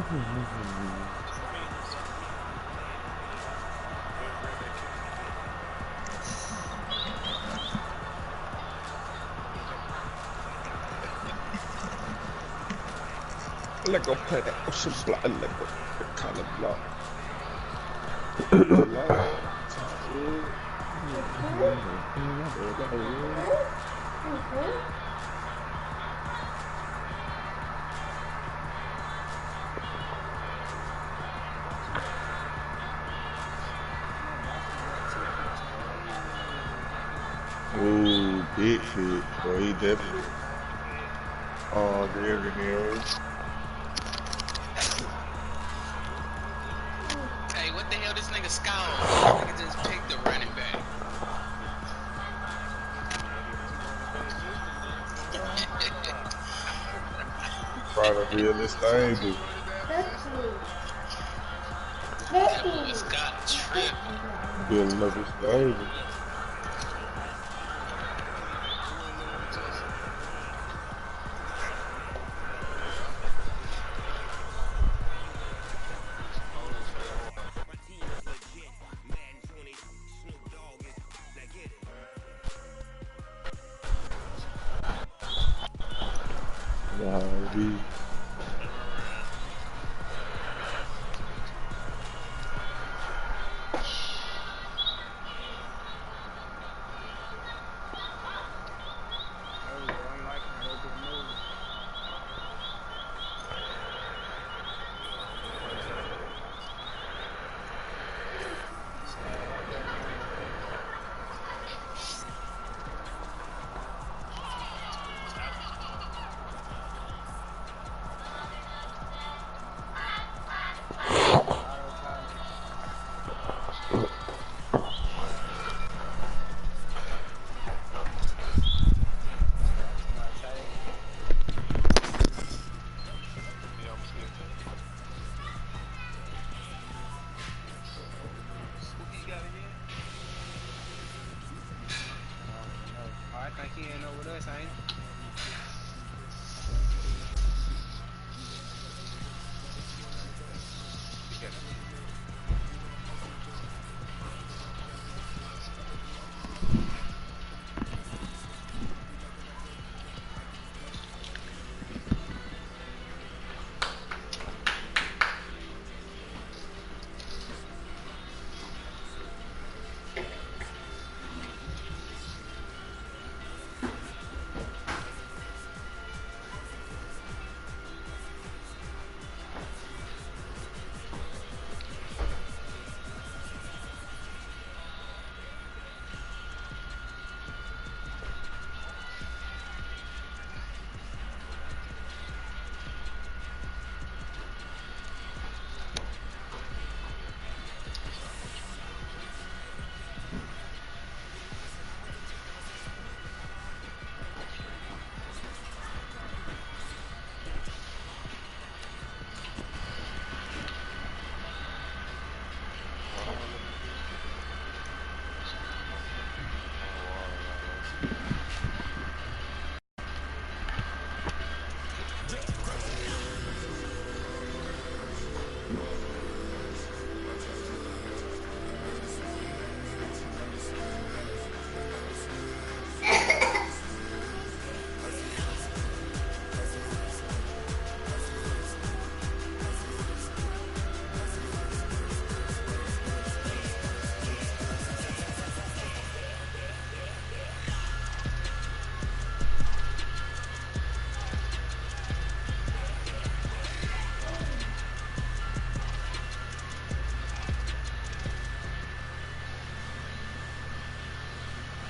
Let go play that ocean block. Let go kind of block. Ooh, big hit. Boy, he definitely. Oh, there it is. Hey, what the hell this nigga scout? This nigga just picked the running back. Trying to build this thing, dude. That boy Scott tripping. Building up his thing.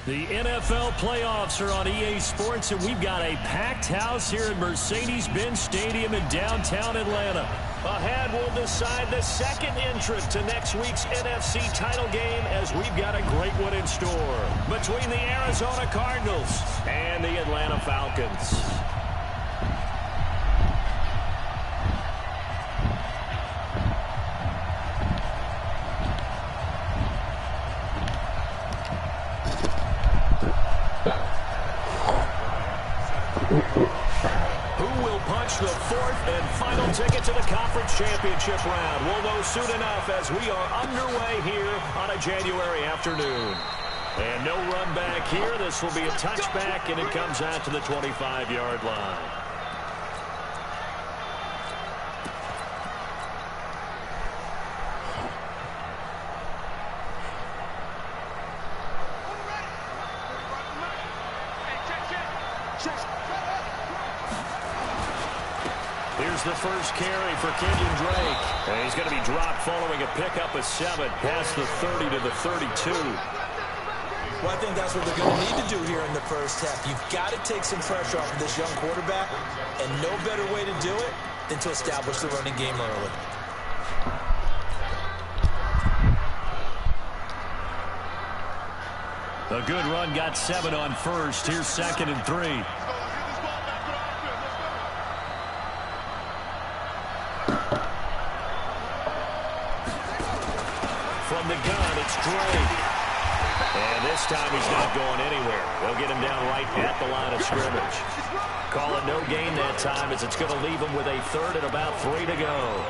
The NFL playoffs are on EA Sports, and we've got a packed house here at Mercedes-Benz Stadium in downtown Atlanta. Ahead, we'll decide the second entrant to next week's NFC title game, as we've got a great one in store between the Arizona Cardinals and the Atlanta Falcons. clinch the fourth and final ticket to the conference championship round. We'll know soon enough as we are underway here on a January afternoon. And no run back here. This will be a touchback, and it comes out to the 25-yard line. Here's the first carry for Kenyon Drake. And he's going to be dropped following a pickup of 7 past the 30 to the 32. Well, I think that's what they're going to need to do here in the first half. You've got to take some pressure off of this young quarterback, and no better way to do it than to establish the running game early. A good run got 7 on first. Here's 2nd and 3. From the gun, it's Drake. And this time he's not going anywhere. They'll get him down right at the line of scrimmage. Call it no gain that time as it's going to leave him with a 3rd and about 3 to go.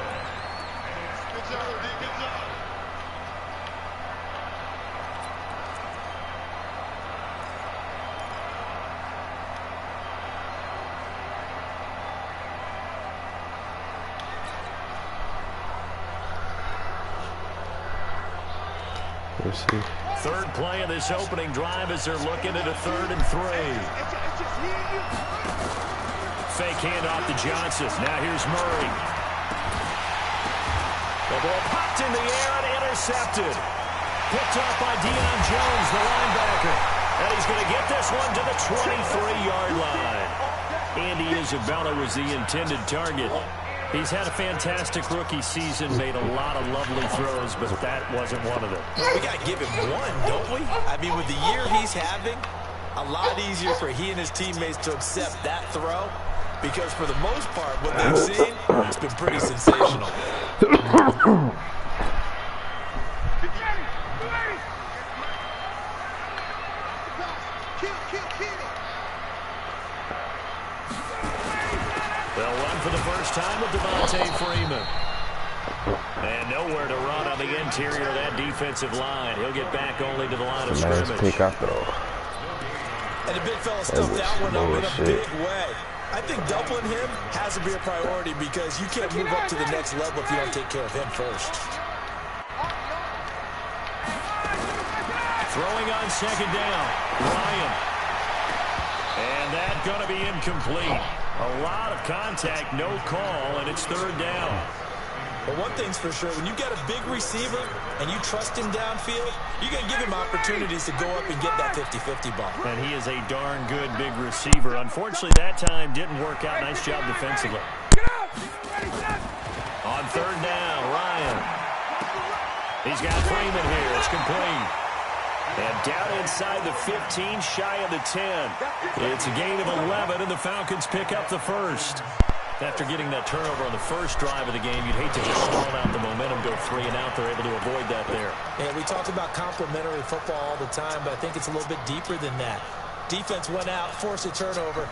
Let's see. 3rd play of this opening drive as they're looking at a 3rd and 3. Fake handoff to Johnson. Now here's Murray. The ball popped in the air and intercepted. Picked up by Deion Jones, the linebacker. And he's going to get this one to the 23-yard line. Andy Isabella was the intended target. He's had a fantastic rookie season, made a lot of lovely throws, but that wasn't one of them. We got to give him one, don't we? I mean, with the year he's having, a lot easier for he and his teammates to accept that throw, because for the most part, what they've seen, it's been pretty sensational. They'll run for the first time with Devontae Freeman. And nowhere to run on the interior of that defensive line. He'll get back only to the line of scrimmage. Nice pick up, though. And the big fella stuffed that one up in a big way. I think doubling him has to be a priority because you can't move up to the next level if you don't take care of him first. Throwing on 2nd down, Ryan. And that's going to be incomplete. A lot of contact, no call, and it's 3rd down. But one thing's for sure, when you got a big receiver and you trust him downfield, you're going to give him opportunities to go up and get that 50-50 ball. And he is a darn good big receiver. Unfortunately, that time didn't work out. Nice job defensively. On 3rd down, Ryan. He's got Freeman here. It's complete. And down inside the 15, shy of the 10. It's a gain of 11, and the Falcons pick up the first. After getting that turnover on the first drive of the game, you'd hate to just stall out the momentum, go 3 and out. They're able to avoid that there. Yeah, we talk about complementary football all the time, but I think it's a little bit deeper than that. Defense went out, forced a turnover,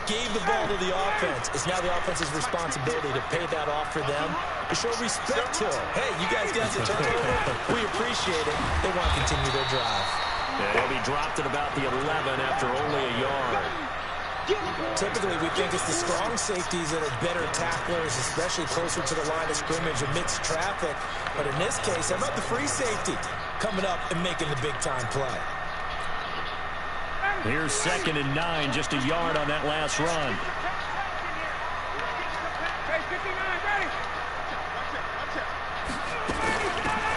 gave the ball to the offense. It's now the offense's responsibility to pay that off for them, to show respect to them. Hey, you guys got the turnover. We appreciate it. They want to continue their drive. And he'll be dropped at about the 11 after only a yard. Typically, we think it's the strong safeties that are better tacklers, especially closer to the line of scrimmage amidst traffic. But in this case, how about the free safety coming up and making the big-time play? Here's 2nd and 9, just a yard on that last run.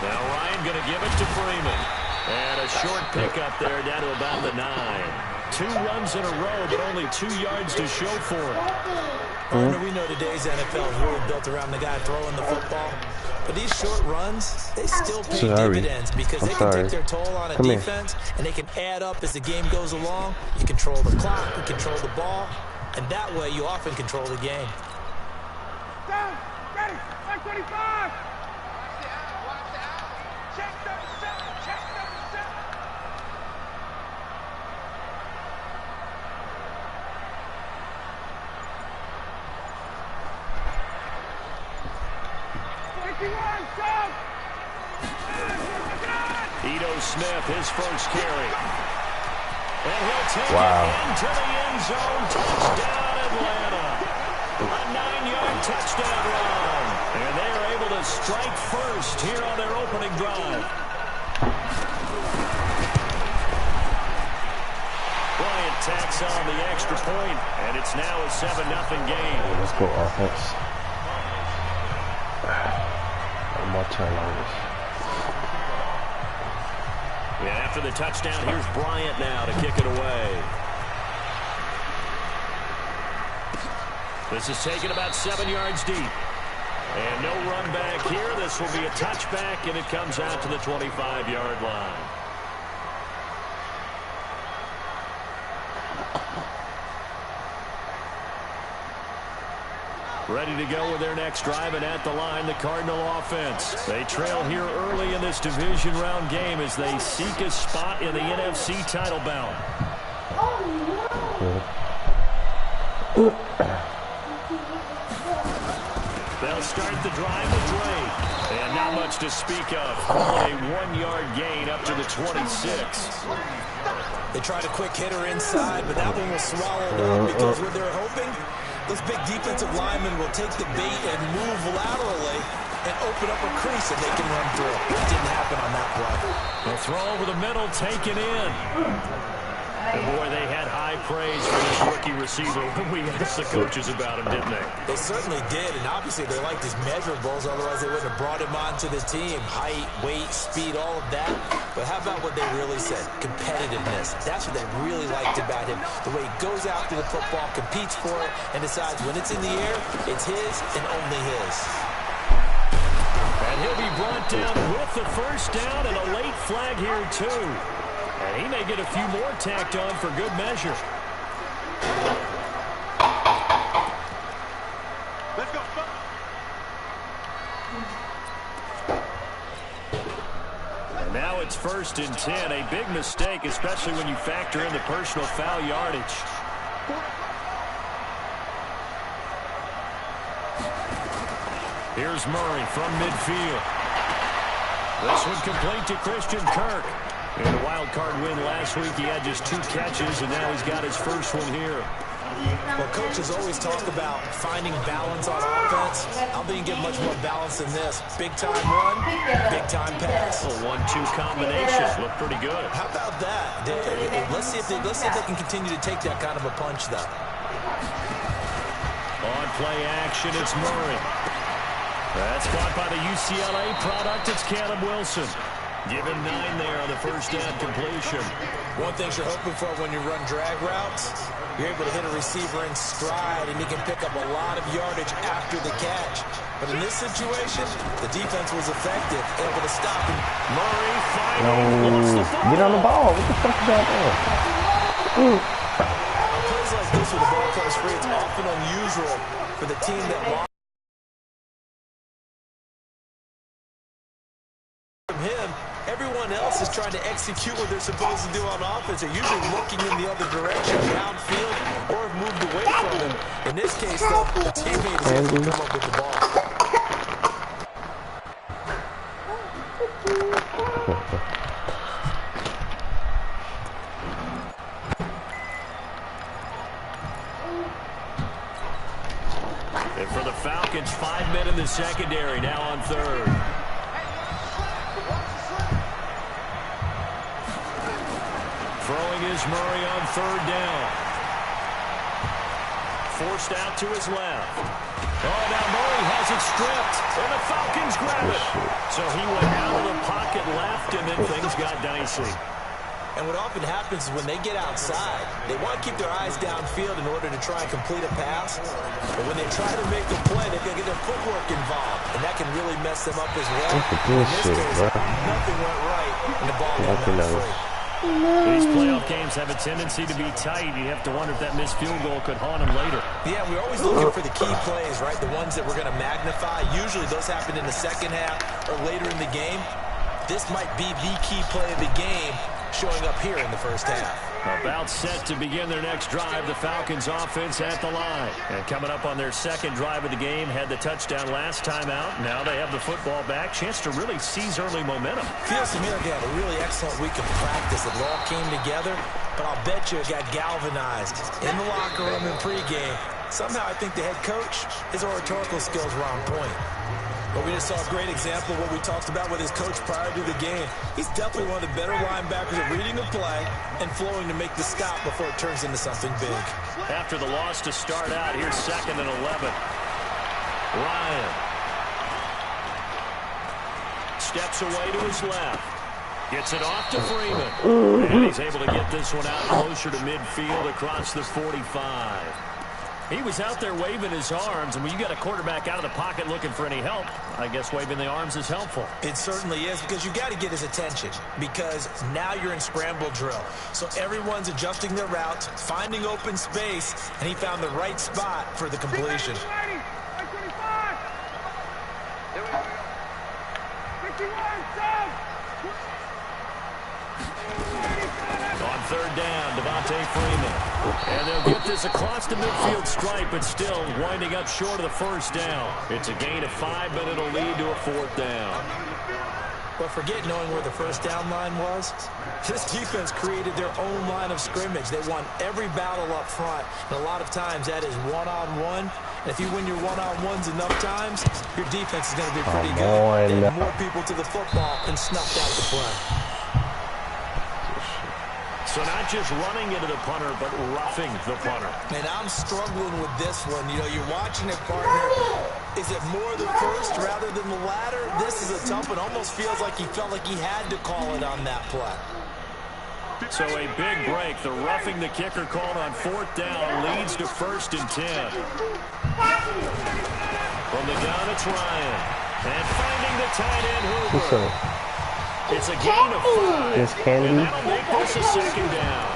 Now Ryan going to give it to Freeman. And a short pickup there down to about the 9. 2 runs in a row, but only 2 yards to show for it. We know today's NFL is really built around the guy throwing the football. But these short runs, they still pay dividends because they can take their toll on a defense, and they can add up as the game goes along. You control the clock, you control the ball, and that way you often control the game. Down, ready, 25. Ito Smith, his first carry. And he'll take it into the end zone. Touchdown, Atlanta. A 9-yard touchdown run. And they are able to strike first here on their opening drive. Bryant tacks on the extra point, and it's now a 7-0 game. Let's go offense. One more turnovers. And after the touchdown, here's Bryant now to kick it away. This is taken about 7 yards deep. And no run back here. This will be a touchback, and it comes out to the 25-yard line. Ready to go with their next drive, and at the line, the Cardinal offense. They trail here early in this division round game as they seek a spot in the NFC title bout. They'll start the drive with Drake. And not much to speak of. Only a 1-yard gain up to the 26. They tried a quick hitter inside, but that one was swallowed up because what they're hoping, those big defensive linemen will take the bait and move laterally and open up a crease that they can run through. It didn't happen on that play. They'll throw over the middle, taken in. And boy, they had high praise for this rookie receiver when we asked the coaches about him, didn't they? They certainly did, and obviously they liked his measurables, otherwise they wouldn't have brought him onto the team. Height, weight, speed, all of that. But how about what they really said? Competitiveness. That's what they really liked about him. The way he goes after the football, competes for it, and decides when it's in the air, it's his and only his. And he'll be brought down with the first down and a late flag here, too. And he may get a few more tacked on for good measure. Let's go. And now it's 1st and 10. A big mistake, especially when you factor in the personal foul yardage. Here's Murray from midfield. This one complete to Christian Kirk. In a wild card win last week, he had just 2 catches, and now he's got his first one here. Well, coaches always talk about finding balance on offense. I think you get much more balance than this. Big-time run, big-time pass. A 1-2 combination. Look pretty good. How about that? Let's see if they can continue to take that kind of a punch, though. On play action, it's Murray. That's caught by the UCLA product. It's Caleb Wilson. Give him 9 there on the first down completion. One thing you're hoping for when you run drag routes, you're able to hit a receiver in stride, and he can pick up a lot of yardage after the catch. But in this situation, the defense was effective, able to stop him. Murray finally lost the ball. Get on the ball. What the fuck is that doing? Plays like this where the ball comes free, it's often unusual for the team that lost him. Everyone else is trying to execute what they're supposed to do on offense. They're usually looking in the other direction, downfield, or have moved away from him. In this case, though, the teammate is able to come up with the ball. And for the Falcons, 5 men in the secondary, now on 3rd. Throwing is Murray on 3rd down. Forced out to his left. Oh, now Murray has it stripped, and the Falcons grab it. So he went out of the pocket left, and then things got dicey. And what often happens is when they get outside, they want to keep their eyes downfield in order to try and complete a pass. But when they try to make a play, they're going to get their footwork involved, and that can really mess them up as well. In this case, nothing went right, and the ball got knocked free. These playoff games have a tendency to be tight. You have to wonder if that missed field goal could haunt them later. Yeah, we're always looking for the key plays, right? The ones that we're going to magnify. Usually those happen in the second half or later in the game. This might be the key play of the game showing up here in the first half. About set to begin their next drive, the Falcons offense at the line. And coming up on their second drive of the game, had the touchdown last time out. Now they have the football back. Chance to really seize early momentum. Feels to me like they had a really excellent week of practice. It all came together, but I'll bet you it got galvanized in the locker room in pregame. Somehow I think the head coach, his oratorical skills were on point. But we just saw a great example of what we talked about with his coach prior to the game. He's definitely one of the better linebackers at reading the play and flowing to make the stop before it turns into something big. After the loss to start out, here's 2nd and 11. Ryan steps away to his left. Gets it off to Freeman. And he's able to get this one out closer to midfield across the 45. He was out there waving his arms, and when you got a quarterback out of the pocket looking for any help, I guess waving the arms is helpful. It certainly is, because you got to get his attention, because now you're in scramble drill. So everyone's adjusting their routes, finding open space, and he found the right spot for the completion. On 3rd down, Devontae Freeman. And they'll get this across the midfield stripe, but still winding up short of the 1st down. It's a gain of 5, but it'll lead to a 4th down. But forget knowing where the 1st down line was. This defense created their own line of scrimmage. They won every battle up front, and a lot of times that is one-on-one. And if you win your one-on-ones enough times, your defense is going to be pretty good. They had more people to the football and snuffed out the play. So not just running into the punter, but roughing the punter. And I'm struggling with this one. You know, you're watching it, partner. Is it more the first rather than the latter? This is a tough one. Almost feels like he felt like he had to call it on that play. So a big break. The roughing the kicker called on 4th down leads to 1st and 10. From the gun, it's Ryan. And finding the tight end, Hoover. It's a gain of 5, and that'll make this a 2nd down.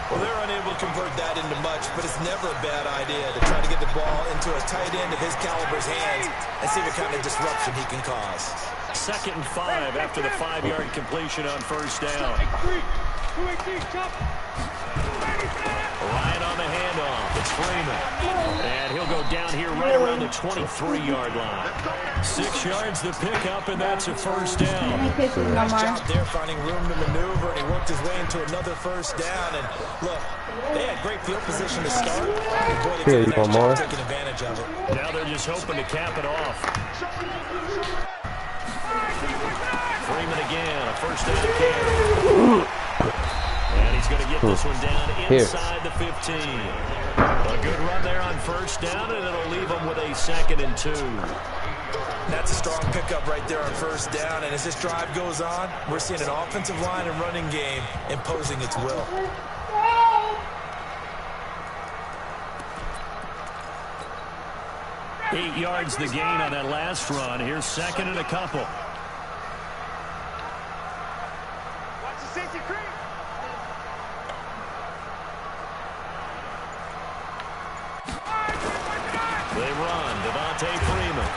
Well, they're unable to convert that into much, but it's never a bad idea to try to get the ball into a tight end of his caliber's hands and see what kind of disruption he can cause. 2nd and 5 after the 5-yard completion on 1st down. Ryan on the handoff. It's Freeman. And he'll go down here right around the 23-yard line. 6 yards the pickup, and that's a 1st down. Nice job there finding room to maneuver, and he worked his way into another 1st down. And look, they had great field position to start. And boy, they did a nice job taking advantage of it. Now they're just hoping to cap it off. Freeman again, a 1st down carry. And he's going to get this one down inside the 15. A good run there on 1st down, and it'll leave them with a 2nd and 2. That's a strong pickup right there on 1st down, and as this drive goes on, we're seeing an offensive line and running game imposing its will. Eight yards the gain on that last run. Here's 2nd and a couple. They run, Devontae Freeman.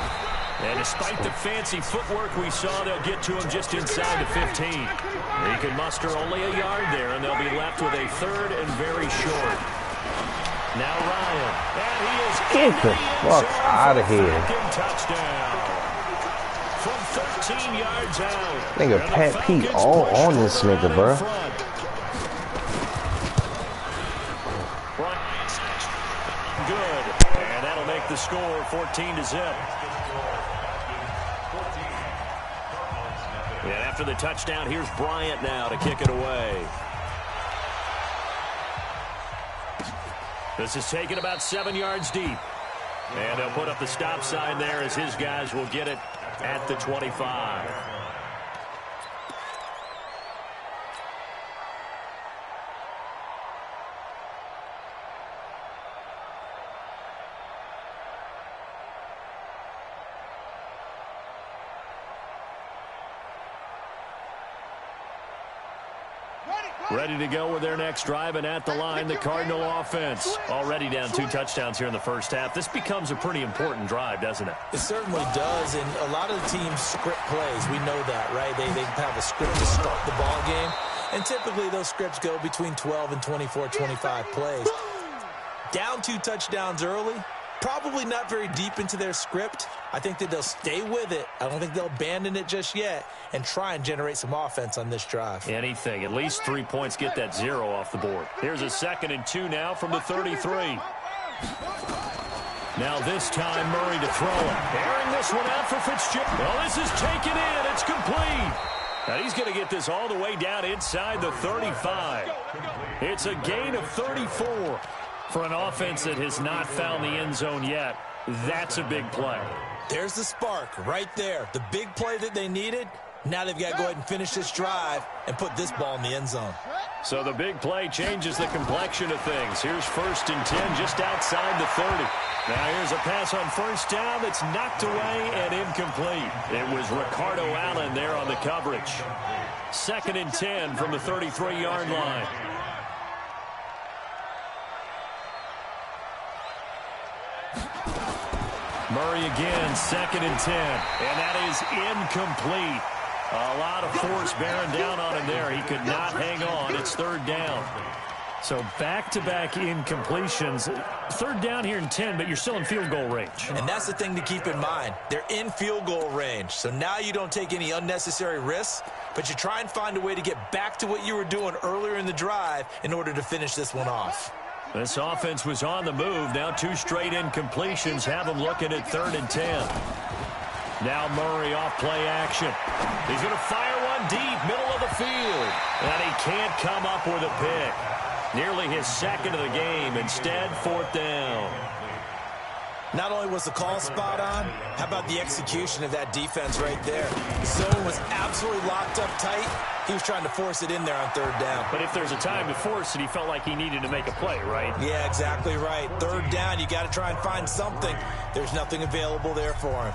And despite the fancy footwork we saw, they'll get to him just inside the 15. He can muster only a yard there, and they'll be left with a 3rd and very short. Now Ryan. And he is get the fuck out of here. Touchdown. From 13 yards out. Nigga, Pat Pete all on this nigga, bro. Good. And that'll make the score 14-0. And after the touchdown, here's Bryant now to kick it away. This is taken about 7 yards deep. And they'll put up the stop sign there as his guys will get it at the 25. Ready to go with their next drive, and at the line, the Cardinal offense. Already down 2 touchdowns here in the first half. This becomes a pretty important drive, doesn't it? It certainly does, and a lot of the teams script plays. We know that, right? They have a script to start the ball game. And typically those scripts go between 12 and 24, 25 plays. Down 2 touchdowns early, probably not very deep into their script. I think that they'll stay with it. I don't think they'll abandon it just yet and try and generate some offense on this drive. Anything. At least 3 points. Get that 0 off the board. Here's a 2nd and 2 now from the 33. Now this time Murray to throw it. Airing this one out for Fitzgerald. Well, this is taken in. It's complete. Now he's going to get this all the way down inside the 35. It's a gain of 34. For an offense that has not found the end zone yet, that's a big play. There's the spark right there. The big play that they needed. Now they've got to go ahead and finish this drive and put this ball in the end zone. So the big play changes the complexion of things. Here's 1st and 10 just outside the 30. Now here's a pass on 1st down that's knocked away and incomplete. It was Ricardo Allen there on the coverage. 2nd and 10 from the 33-yard line. Murray again, 2nd and 10. And that is incomplete. A lot of force bearing down on him there. He could not hang on. It's 3rd down. So back-to-back incompletions. 3rd down here in 10, but you're still in field goal range. And that's the thing to keep in mind. They're in field goal range. So now you don't take any unnecessary risks, but you try and find a way to get back to what you were doing earlier in the drive in order to finish this one off. This offense was on the move. Now 2 straight incompletions have them looking at 3rd and 10. Now Murray off play action. He's going to fire one deep, middle of the field. And he can't come up with a pick. Nearly his 2nd of the game. Instead, 4th down. Not only was the call spot on, how about the execution of that defense right there? The zone was absolutely locked up tight. He was trying to force it in there on 3rd down. But if there's a time to force it, he felt like he needed to make a play, right? Yeah, exactly right. 3rd down, you got to try and find something. There's nothing available there for him.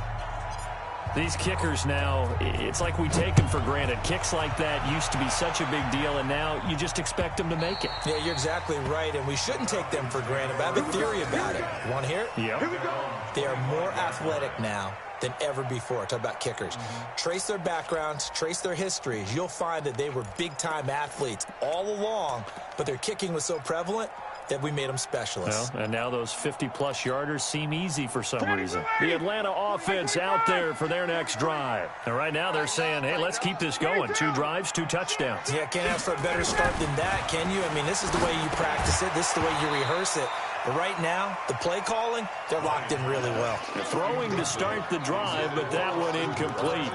These kickers now, it's like we take them for granted. Kicks like that used to be such a big deal, and now you just expect them to make it. Yeah, you're exactly right, and we shouldn't take them for granted. But I have a theory about it. You want to hear it? Yeah. They are more athletic now than ever before. Talk about kickers. Trace their backgrounds, trace their histories. You'll find that they were big-time athletes all along, but their kicking was so prevalent that we made them specialists. Well, and now those 50-plus yarders seem easy for some reason. The Atlanta offense out there for their next drive. And right now they're saying, hey, let's keep this going. 2 drives, 2 touchdowns. Yeah, can't ask for a better start than that, can you? I mean, this is the way you practice it. This is the way you rehearse it. But right now, the play calling, they're locked in really well. Throwing to start the drive, but that one incomplete.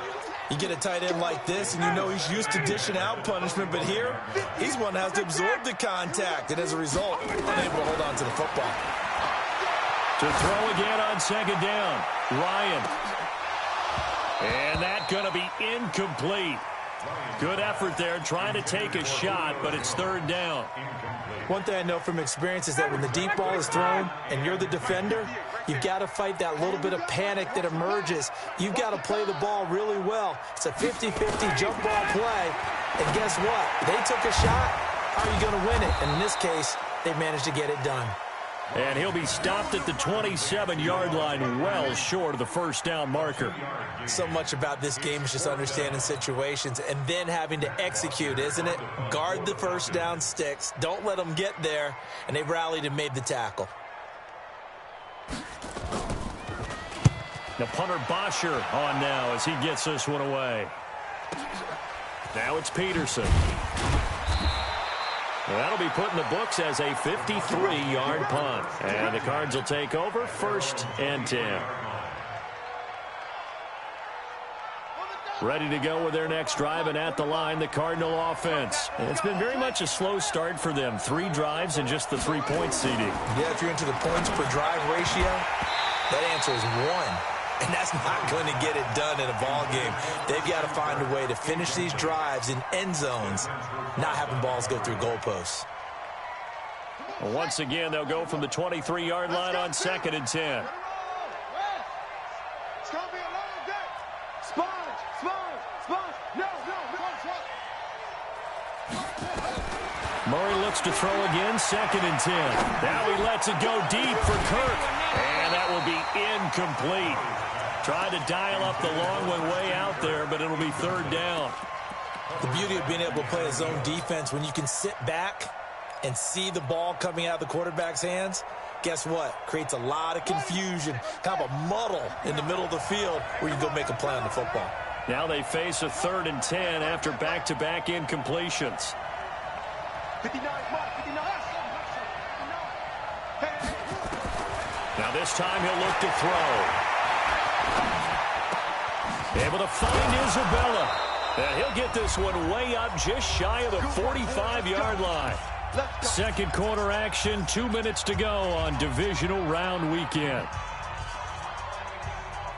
You get a tight end like this, and you know he's used to dishing out punishment, but here, he's one that has to absorb the contact, and as a result, unable to hold on to the football. To throw again on 2nd down, Ryan. And that's going to be incomplete. Good effort there, trying to take a shot, but it's 3rd down. One thing I know from experience is that when the deep ball is thrown and you're the defender, you've got to fight that little bit of panic that emerges. You've got to play the ball really well. It's a 50-50 jump ball play. And guess what? They took a shot. How are you going to win it? And in this case, they managed to get it done. And he'll be stopped at the 27-yard line, well short of the 1st down marker. So much about this game is just understanding situations and then having to execute, isn't it? Guard the 1st down sticks. Don't let them get there. And they rallied and made the tackle. The punter Bosher on now as he gets this one away. Now it's Peterson. That'll be put in the books as a 53-yard punt. And the Cards will take over 1st and 10. Ready to go with their next drive, and at the line, the Cardinal offense. And it's been very much a slow start for them. 3 drives and just the 3-point CD. Yeah, if you're into the points per drive ratio, that answer is 1. And that's not going to get it done in a ball game. They've got to find a way to finish these drives in end zones, not having balls go through goalposts. Well, once again, they'll go from the 23-yard line on 2nd and 10. It's going to be a long day. Sponge. No. Murray looks to throw again, 2nd and 10. Now he lets it go deep for Kirk. And that will be incomplete. Tried to dial up the long one way out there, but it'll be 3rd down. The beauty of being able to play a zone defense, when you can sit back and see the ball coming out of the quarterback's hands, guess what? Creates a lot of confusion, kind of a muddle in the middle of the field where you can go make a play on the football. Now they face a 3rd and 10 after back-to-back incompletions. 59, Mark, 59. Now this time he'll look to throw. Able to find Isabella. And he'll get this one way up just shy of the 45-yard line. Second quarter action, 2 minutes to go on divisional round weekend.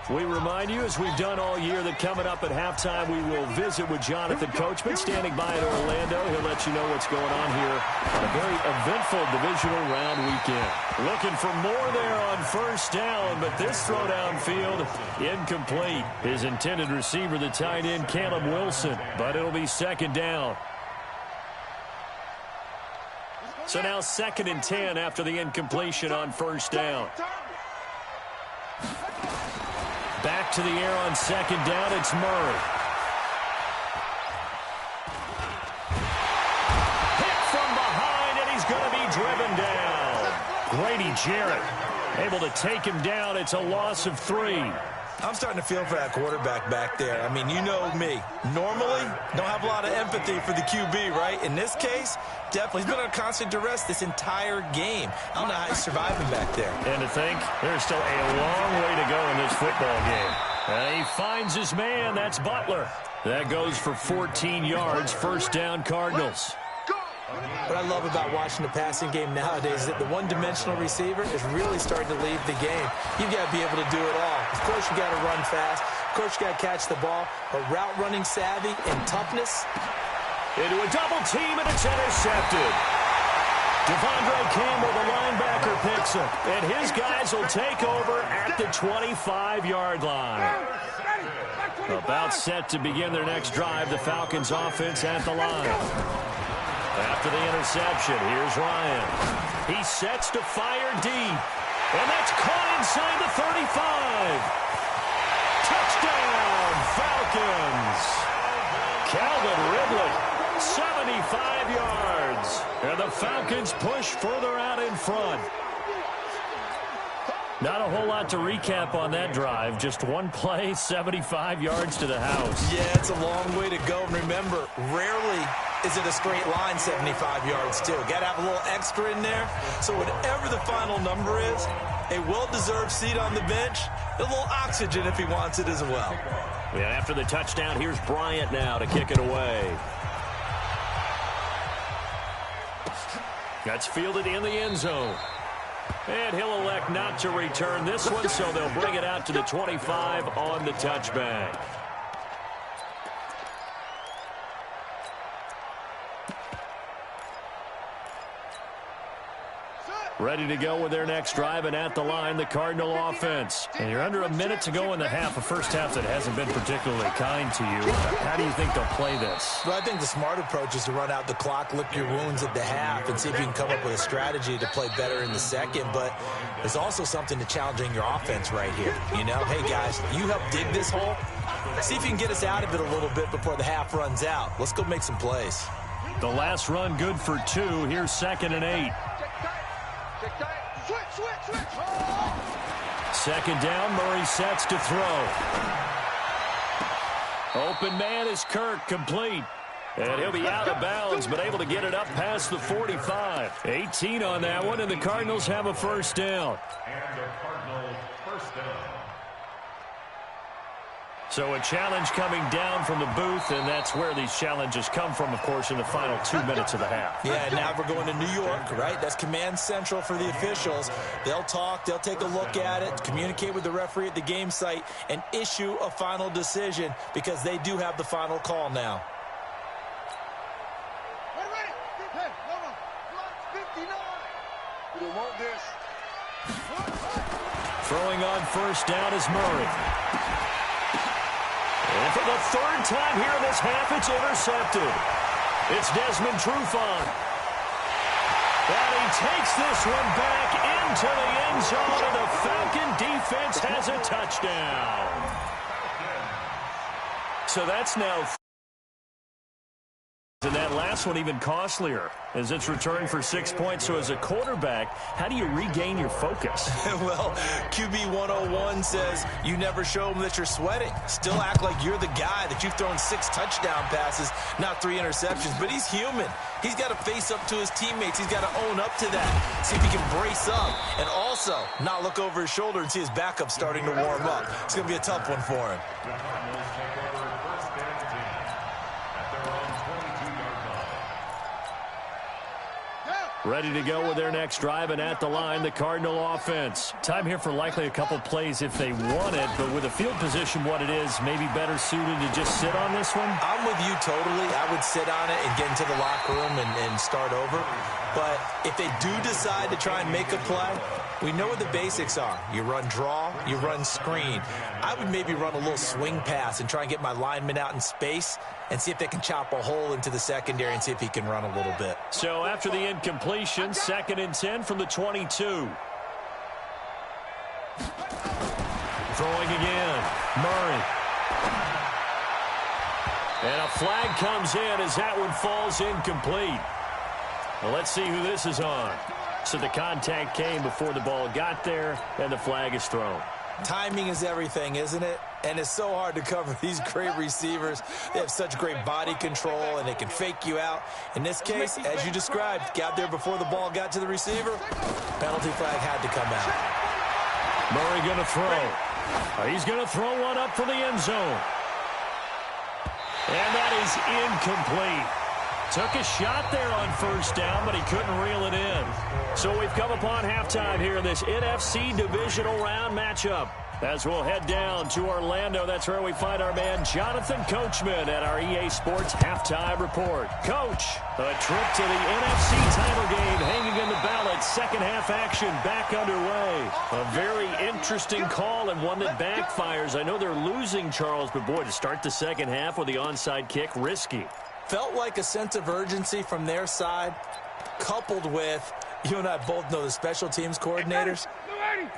We remind you, as we've done all year, that coming up at halftime, we will visit with Jonathan Coachman standing by in Orlando. He'll let you know what's going on here on a very eventful divisional round weekend. Looking for more there on first down, but this throw downfield incomplete. His intended receiver, the tight end, Caleb Wilson, but it'll be second down. So now 2nd and 10 after the incompletion on first down. Back to the air on second down, it's Murray. Hit from behind, and he's going to be driven down. Grady Jarrett able to take him down. It's a loss of 3. I'm starting to feel for that quarterback back there. I mean, you know me. Normally, don't have a lot of empathy for the QB, right? In this case, definitely. He's been under constant duress this entire game. I don't know how he's surviving back there. And to think, there's still a long way to go in this football game. And he finds his man. That's Butler. That goes for 14 yards. First down, Cardinals. What I love about watching the passing game nowadays is that the one-dimensional receiver is really starting to leave the game. You've got to be able to do it all. Of course, you got to run fast. Of course, you got to catch the ball. But route running savvy and toughness. Into a double team, and it's intercepted. Devondre Campbell, the linebacker, picks him. And his guys will take over at the 25-yard line. About set to begin their next drive. The Falcons offense at the line. After the interception, here's Ryan. He sets to fire deep. And that's caught inside the 35. Touchdown, Falcons. Calvin Ridley, 75 yards. And the Falcons push further out in front. Not a whole lot to recap on that drive. Just one play, 75 yards to the house. Yeah, it's a long way to go. And remember, rarely is it a straight line 75 yards, too. Got to have a little extra in there. So whatever the final number is, a well-deserved seat on the bench, a little oxygen if he wants it as well. Yeah, after the touchdown, here's Bryant now to kick it away. That's fielded in the end zone. And he'll elect not to return this one, so they'll bring it out to the 25 on the touchback. Ready to go with their next drive, and at the line, the Cardinal offense. And you're under a minute to go in the half, a first half that hasn't been particularly kind to you. How do you think they'll play this? Well, I think the smart approach is to run out the clock, lick your wounds at the half, and see if you can come up with a strategy to play better in the second. But there's also something to challenging your offense right here. You know, hey, guys, you help dig this hole. See if you can get us out of it a little bit before the half runs out. Let's go make some plays. The last run good for 2. Here's 2nd and 8. Second down, Murray sets to throw. Open man is Kirk, complete. And he'll be out of bounds, but able to get it up past the 45. 18 on that one, and the Cardinals have a first down. So a challenge coming down from the booth, and that's where these challenges come from, of course, in the final 2 minutes of the half. Yeah, now we're going to New York, right? That's command central for the officials. They'll talk, they'll take a look at it, communicate with the referee at the game site, and issue a final decision because they do have the final call now. Throwing on first down is Murray. And for the third time here in this half, it's intercepted. It's Desmond Trufant. And he takes this one back into the end zone, and the Falcon defense has a touchdown. So that's now And that last one even costlier as it's returned for 6 points. So as a quarterback, how do you regain your focus? Well, QB 101 says you never show them that you're sweating. Still act like you're the guy, that you've thrown 6 touchdown passes, not 3 interceptions. But he's human. He's got to face up to his teammates. He's got to own up to that. See if he can brace up and also not look over his shoulder and see his backup starting to warm up. It's going to be a tough one for him. Ready to go with their next drive, and at the line, the Cardinal offense. Time here for likely a couple plays if they want it, but with the field position what it is, maybe better suited to just sit on this one? I'm with you totally. I would sit on it and get into the locker room and start over. But if they do decide to try and make a play, we know what the basics are. You run draw, you run screen. I would maybe run a little swing pass and try and get my lineman out in space and see if they can chop a hole into the secondary and see if he can run a little bit. So after the incompletion, 2nd and 10 from the 22. Throwing again, Murray. And a flag comes in as that one falls incomplete. Well, let's see who this is on. So the contact came before the ball got there, and the flag is thrown. Timing is everything, isn't it? And it's so hard to cover these great receivers. They have such great body control, and they can fake you out. In this case, as you described, got there before the ball got to the receiver. Penalty flag had to come out. Murray going to throw. He's going to throw one up for the end zone. And that is incomplete. Took a shot there on 1st down, but he couldn't reel it in. So we've come upon halftime here in this NFC divisional round matchup. As we'll head down to Orlando, that's where we find our man Jonathan Coachman at our EA Sports Halftime Report. Coach, a trip to the NFC title game hanging in the balance. Second half action back underway. A very interesting call and one that backfires. I know they're losing, Charles, but boy, to start the second half with the onside kick, risky. Felt like a sense of urgency from their side, coupled with, you and I both know the special teams coordinators,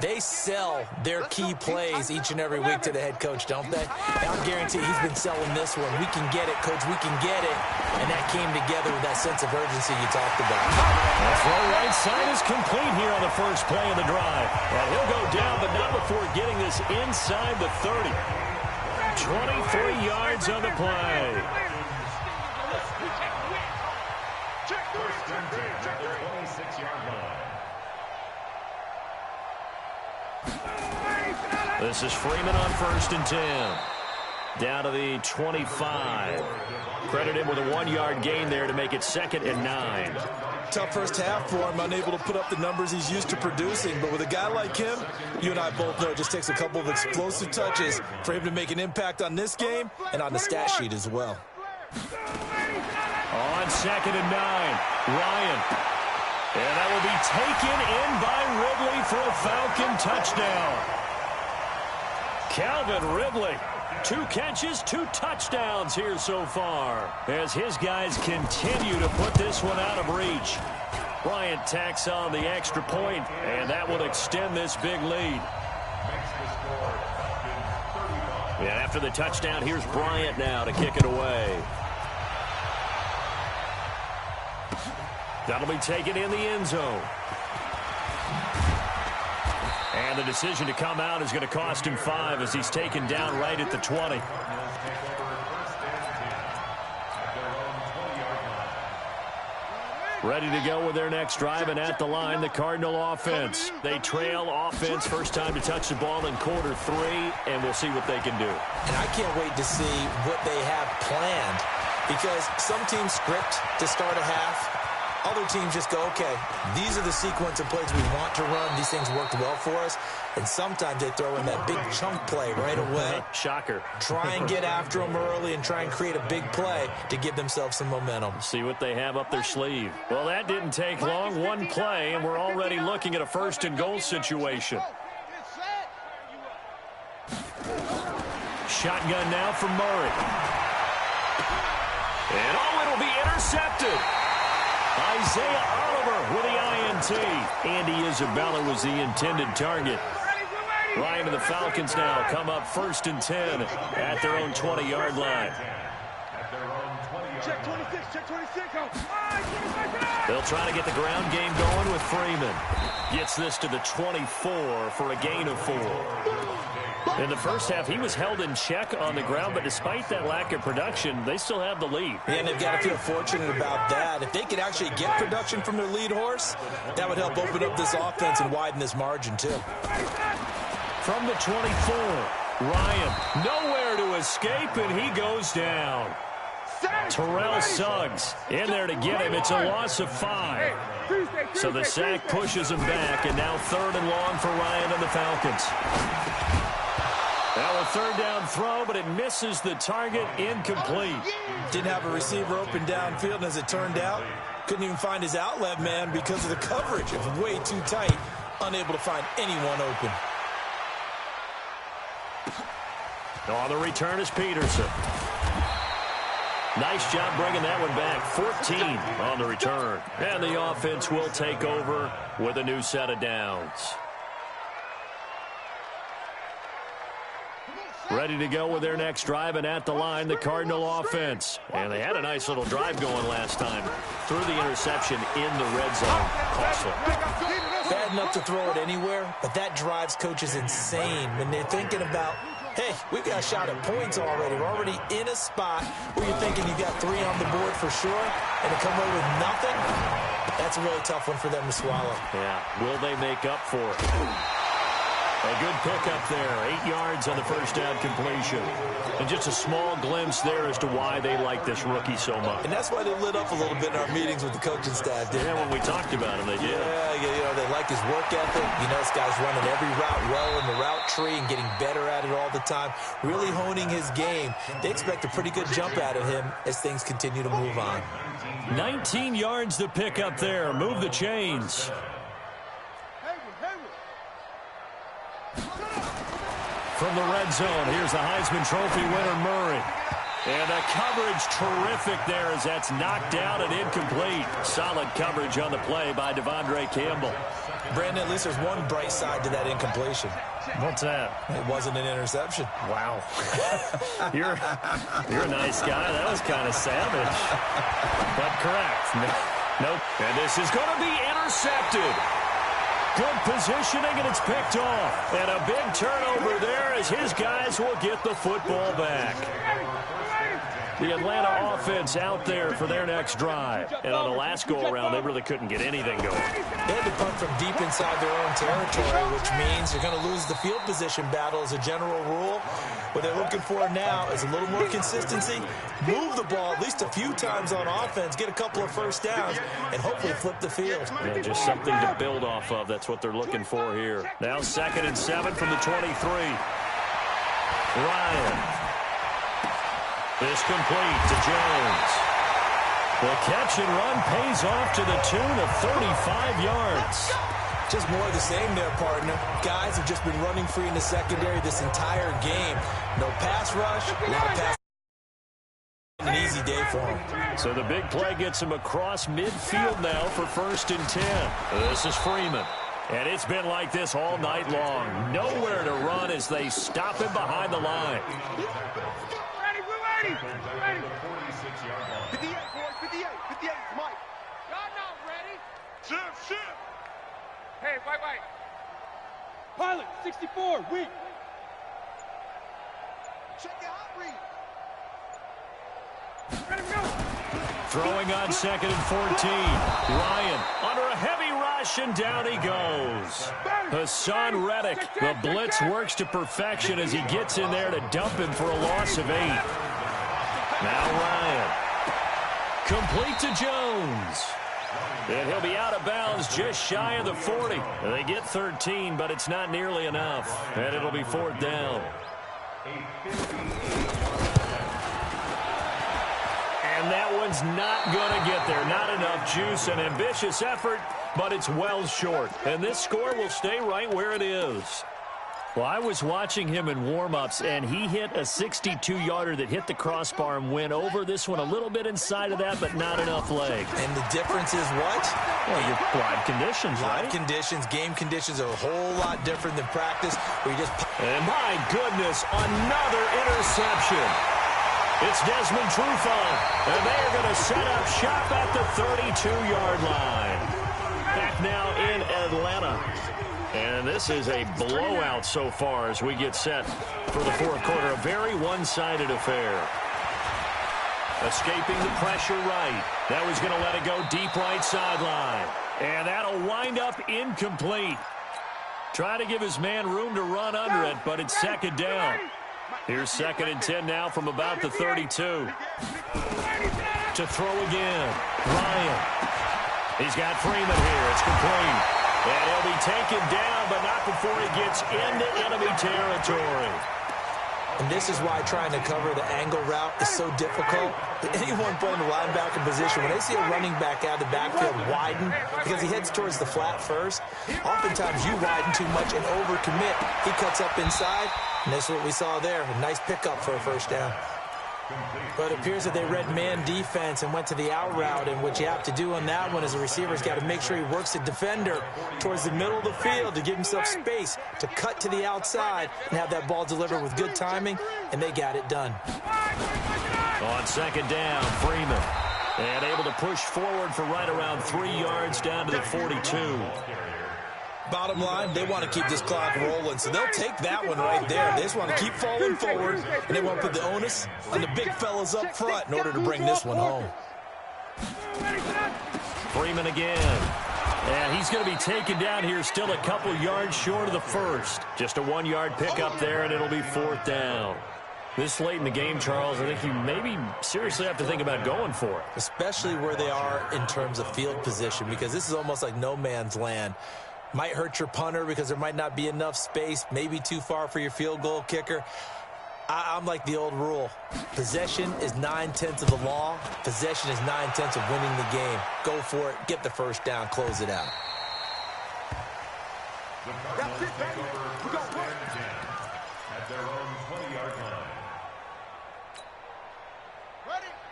they sell their key plays each and every week to the head coach, don't they? And I'll guarantee he's been selling this one. We can get it, coach, we can get it. And that came together with that sense of urgency you talked about. The throw right side is complete here on the first play of the drive. And he'll go down, but not before getting this inside the 30. 23 yards on the play. This is Freeman on 1st and 10. Down to the 25. Credit him with a 1-yard gain there to make it 2nd and 9. Tough first half for him, unable to put up the numbers he's used to producing. But with a guy like him, you and I both know it just takes a couple of explosive touches for him to make an impact on this game and on the stat sheet as well. On 2nd and 9, Ryan. And that will be taken in by Ridley for a Falcon touchdown. Calvin Ridley, 2 catches, 2 touchdowns here so far as his guys continue to put this one out of reach. Bryant tacks on the extra point, and that will extend this big lead. And after the touchdown, here's Bryant now to kick it away. That'll be taken in the end zone. And the decision to come out is going to cost him 5 as he's taken down right at the 20. Ready to go with their next drive, and at the line, the Cardinal offense. They trail offense, first time to touch the ball in quarter 3, and we'll see what they can do. And I can't wait to see what they have planned, because some teams script to start a half. Other teams just go, okay, these are the sequence of plays we want to run. These things worked well for us. And sometimes they throw in that big chunk play right away. Shocker. Try and get after them early and try and create a big play to give themselves some momentum. See what they have up their sleeve. Well, that didn't take long. 1 play, and we're already looking at a 1st and goal situation. Shotgun now from Murray. And it'll be intercepted. Isaiah Oliver with the INT. Andy Isabella was the intended target. Ryan and the Falcons now come up 1st and 10 at their own 20-yard line. Check 26, check 26. They'll try to get the ground game going with Freeman. Gets this to the 24 for a gain of 4. In the first half, he was held in check on the ground, but despite that lack of production, they still have the lead. Yeah, and they've got to feel fortunate about that. If they could actually get production from their lead horse, that would help open up this offense and widen this margin, too. From the 24, Ryan, nowhere to escape, and he goes down. Terrell Suggs in there to get him. It's a loss of 5. So the sack pushes him back, and now 3rd and long for Ryan and the Falcons. Now a 3rd down throw, but it misses the target, incomplete. Didn't have a receiver open downfield, and as it turned out, couldn't even find his outlet man because of the coverage. It was way too tight, unable to find anyone open. On the return is Peterson. Nice job bringing that one back. 14 on the return. And the offense will take over with a new set of downs. Ready to go with their next drive, and at the line, the Cardinal offense. And they had a nice little drive going last time. Threw the interception in the red zone. Costly. Bad enough to throw it anywhere, but that drives coaches insane when they're thinking about, hey, we've got a shot at points already. We're already in a spot where you're thinking you got 3 on the board for sure, and to come away with nothing, that's a really tough one for them to swallow. Yeah, will they make up for it? A good pickup there. 8 yards on the first down completion. And just a small glimpse there as to why they like this rookie so much. And that's why they lit up a little bit in our meetings with the coaching staff, didn't they? Yeah, when we talked about him, they did. Yeah, they like his work ethic. You know, this guy's running every route well in the route tree and getting better at it all the time. Really honing his game. They expect a pretty good jump out of him as things continue to move on. 19 yards to pick up there. Move the chains. From the red zone, here's the Heisman Trophy winner, Murray. And the coverage terrific there as that's knocked down and incomplete. Solid coverage on the play by Devondre Campbell. Brandon, at least there's one bright side to that incompletion. What's that? It wasn't an interception. Wow. You're a nice guy. That was kind of savage. But correct. Nope. And this is going to be intercepted. Good positioning, and it's picked off. And a big turnover there as his guys will get the football back. The Atlanta offense out there for their next drive. And on the last go-around, they really couldn't get anything going. They had to punt from deep inside their own territory, which means they're going to lose the field position battle as a general rule. What they're looking for now is a little more consistency, move the ball at least a few times on offense, get a couple of first downs, and hopefully flip the field. Yeah, just something to build off of. That's what they're looking for here. Now 2nd and 7 from the 23. Ryan. This complete to Jones. The catch and run pays off to the tune of 35 yards. Just more of the same there, partner. Guys have just been running free in the secondary this entire game. No pass rush, a lot of pass. An easy day for him. So the big play gets him across midfield now for 1st and 10. This is Freeman. And it's been like this all night long. Nowhere to run as they stop him behind the line. Ready. 58, boys, 58, 58, Mike. Y'all not ready? Shift. Hey, wait. Pilot, 64, weak. Check your hot read. Ready to go. Throwing on 2nd and 14. Ryan under a heavy rush, and down he goes. Hassan Reddick. The blitz works to perfection as he gets in there to dump him for a loss of 8. Now Ryan. Complete to Jones. And he'll be out of bounds just shy of the 40. They get 13, but it's not nearly enough. And it'll be 4th down. And that one's not going to get there. Not enough juice. An ambitious effort, but it's well short. And this score will stay right where it is. Well, I was watching him in warm-ups, and he hit a 62-yarder that hit the crossbar and went over. This one a little bit inside of that, but not enough leg. And the difference is what? Well, your live conditions, right? Live conditions, game conditions are a whole lot different than practice. Where you just... And my goodness, another interception. It's Desmond Trufant, and they are going to set up shop at the 32-yard line. Back now in Atlanta. And this is a blowout so far as we get set for the fourth quarter. A very one-sided affair. Escaping the pressure right. That was going to let it go deep right sideline. And that'll wind up incomplete. Try to give his man room to run under it, but it's second down. Here's 2nd and 10 now from about the 32. To throw again. Ryan. He's got Freeman here. It's complete. And he'll be taken down, but not before he gets into enemy territory. And this is why trying to cover the angle route is so difficult. Anyone playing the linebacker position, when they see a running back out of the backfield widen, because he heads towards the flat first, oftentimes you widen too much and overcommit. He cuts up inside, and that's what we saw there. A nice pickup for a first down. But it appears that they read man defense and went to the out route, and what you have to do on that one is the receiver's got to make sure he works the defender towards the middle of the field to give himself space to cut to the outside and have that ball delivered with good timing, and they got it done. On second down, Freeman. And able to push forward for right around 3 yards down to the 42. Bottom line, they want to keep this clock rolling, so they'll take that one right there. They just want to keep falling forward, and they want to put the onus on the big fellas up front in order to bring this one home. Freeman again. And he's going to be taken down here still a couple yards short of the first. Just a 1-yard pickup there, and it'll be 4th down. This late in the game, Charles, I think you maybe seriously have to think about going for it. Especially where they are in terms of field position, because this is almost like no man's land. Might hurt your punter because there might not be enough space, maybe too far for your field goal kicker. I'm like the old rule. Possession is 9/10 of the law. Possession is 9/10 of winning the game. Go for it. Get the first down. Close it out. That's it, baby. We got one. At their own 20-yard line.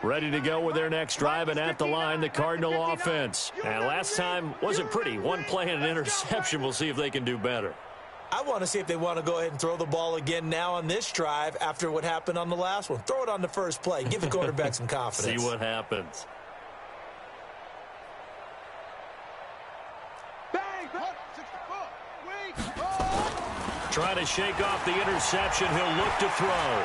Ready to go with their next drive, and at the line, the Cardinal offense. And last time wasn't pretty. One play and an interception. We'll see if they can do better. I want to see if they want to go ahead and throw the ball again now on this drive after what happened on the last one. Throw it on the first play. Give the quarterback some confidence. See what happens. Trying to shake off the interception. He'll look to throw.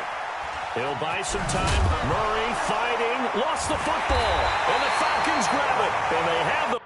He'll buy some time. Murray fighting. Lost the football. And the Falcons grab it. And they have the